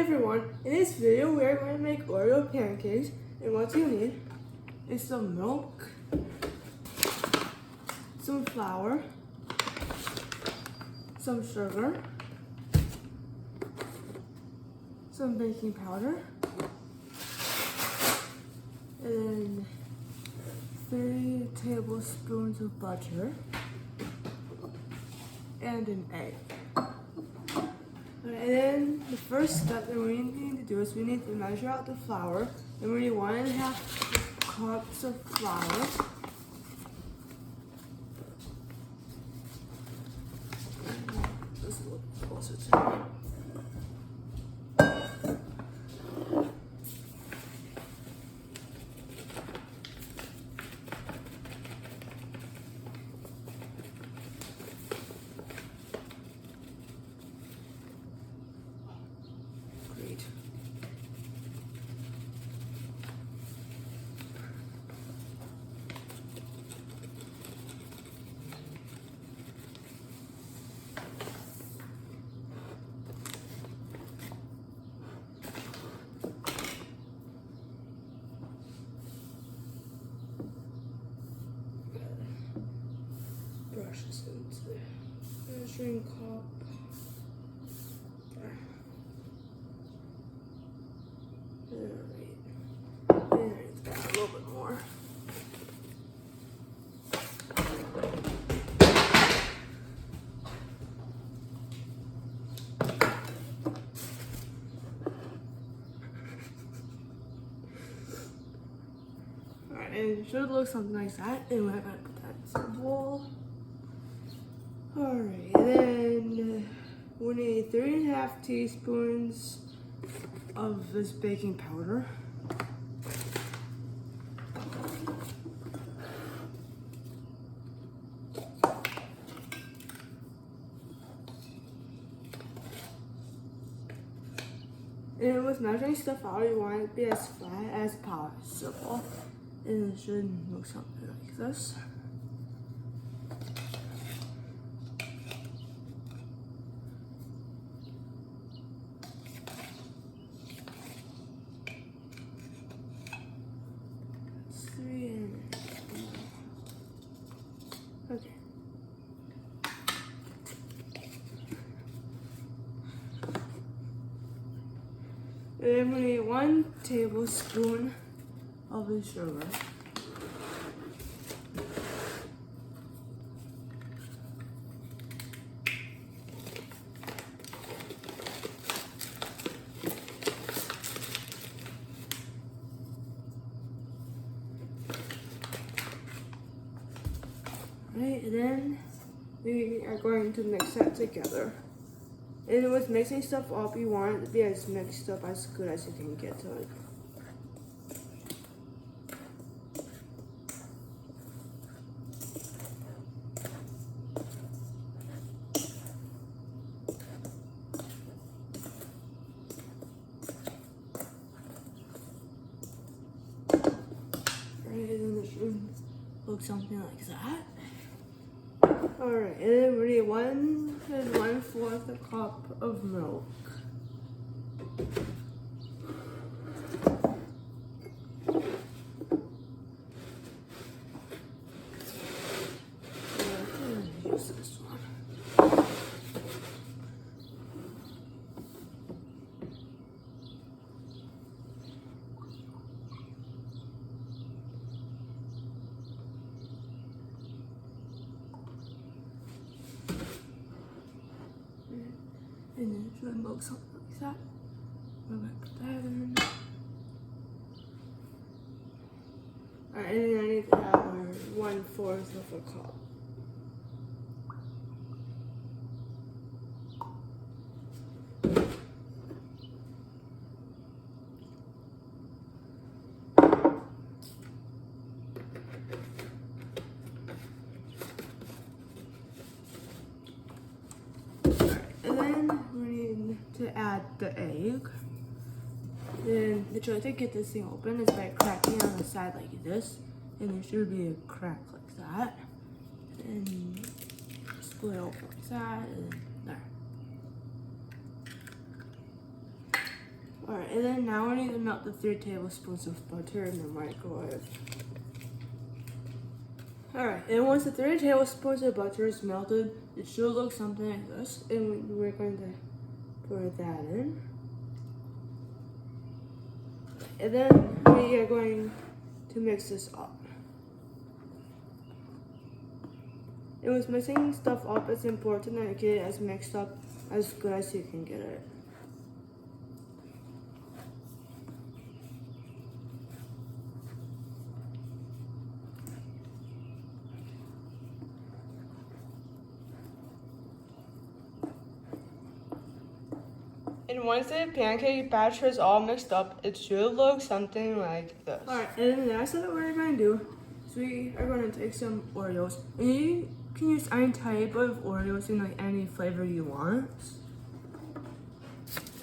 everyone, in this video we are going to make Oreo pancakes, and what you need is some milk, some flour, some sugar, some baking powder, and then 3 tablespoons of butter, and an egg. And then the first step that we need to do is we need to measure out the flour, and we need 1.5 cups of flour. This is a little closer to me. Great. Brush this into the measuring cup. There. Alright. And it's got a little bit more. Alright, and it should look something like that. And we're gonna put that in some bowl. Alright, then we need 3.5 teaspoons of this baking powder. And with measuring stuff out, you want it to be as flat as possible. And it should look something like this. Okay. And then we need 1 tablespoon of the sugar. Right, and then we are going to mix that together. And with mixing stuff up, you want it to be as mixed up as good as you can get to it. Right, and then it should look something like that. Alright, and then we need 1 cup of milk. Use this one. And then it should look something like that. I'm gonna put that in. Alright, and then I need to add our 1/4 of a cup. And then we need to add the egg. Then the trick to get this thing open is by cracking on the side like this. And there should be a crack like that. And split open like that, and there. Alright, and then now we need to melt the 3 tablespoons of butter in the microwave. Alright, and once the 3 tablespoons of butter is melted, it should look something like this. And we're going to pour that in. And then we are going to mix this up. And with mixing stuff up, it's important that you get it as mixed up as good as you can get it. And once the pancake batter is all mixed up, it should look something like this. Alright, and then the next thing that we're going to do is we are going to take some Oreos. And you can use any type of Oreos in like any flavor you want.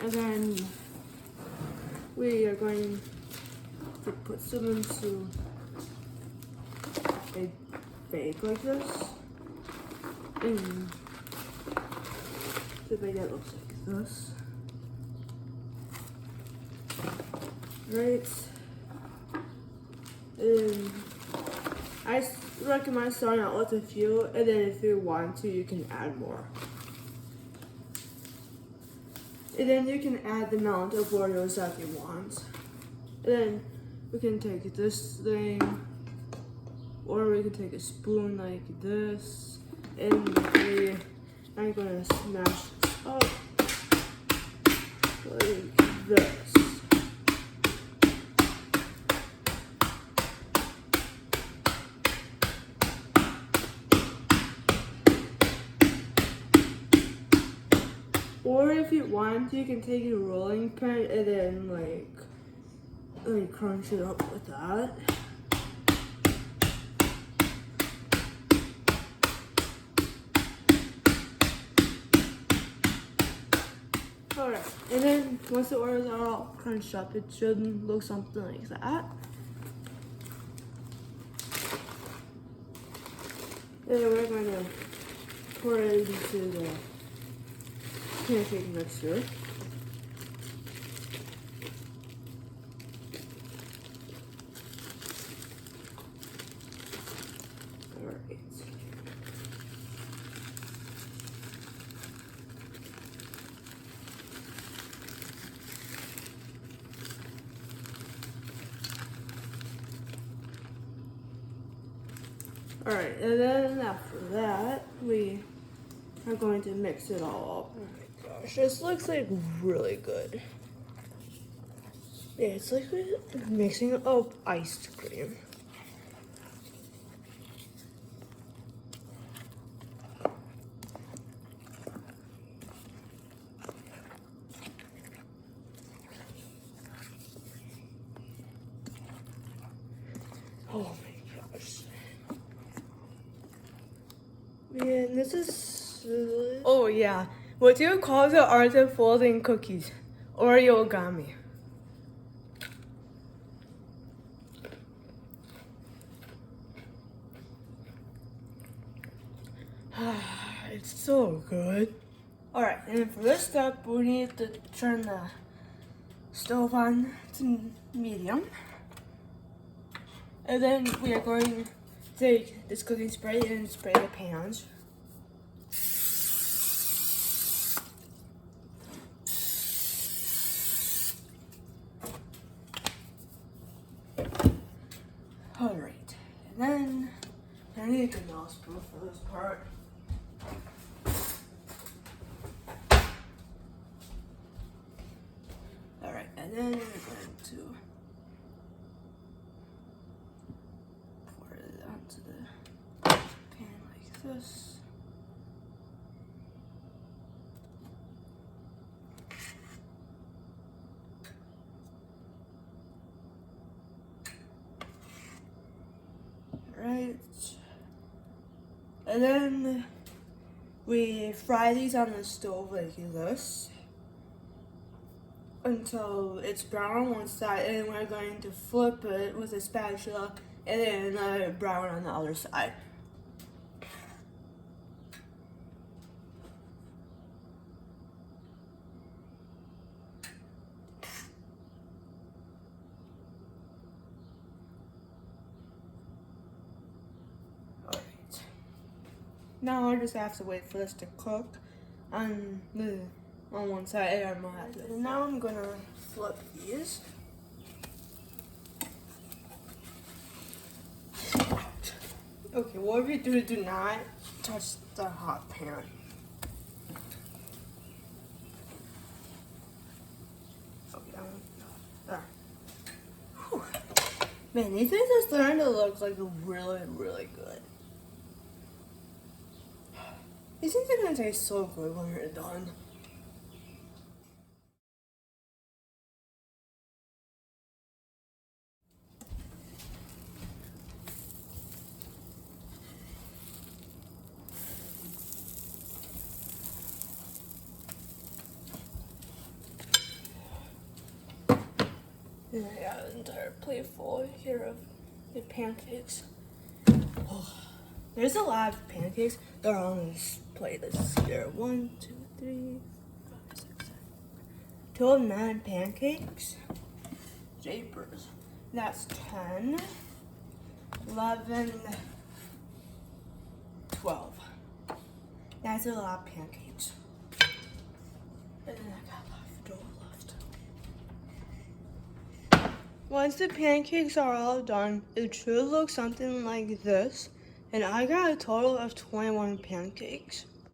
And then we are going to put some into a bag like this. And the baguette looks like this. Right, and I recommend starting out with a few, and then if you want to, you can add more. And then you can add the amount of Oreos that you want. And then we can take this thing, or we can take a spoon like this, and I'm gonna smash this up like this. Or if you want, you can take a rolling pin and then like crunch it up with that. Alright, and then once the Oreos are all crunched up, it should look something like that. And then we're going to pour it into the pancake mixture. Alright. Alright, and then after that, we are going to mix it all up. Gosh, this looks like really good. Yeah, it's like mixing up ice cream. Oh my gosh. Man, this is... Oh yeah. What do you call the art of folding cookies? Origami. It's so good. Alright, and for this step, we need to turn the stove on to medium. And then we are going to take this cooking spray and spray the pans. Alright, and then I need a nose spoon for this part. Alright, and then we're going to pour it onto the pan like this. Right, and then we fry these on the stove like this until it's brown on one side, and then we're going to flip it with a spatula and then let it brown on the other side. Now I just have to wait for this to cook on one side, and I'm gonna have to. And now I'm gonna flip these. Okay, whatever you do not touch the hot pan. Okay, there. Whew. Man, these things are starting to look like really, really good. These things are gonna taste so good when they're done. And I got an entire plate full here of the pancakes. Oh, there's a lot of pancakes that are on this plate. This is here. 1, 2, 3, 5, 6, 7. 12, 9 pancakes. Japers. That's 10, 11, 12. That's a lot of pancakes. And then I got a lot of dough left. Once the pancakes are all done, it should look something like this. And I got a total of 21 pancakes.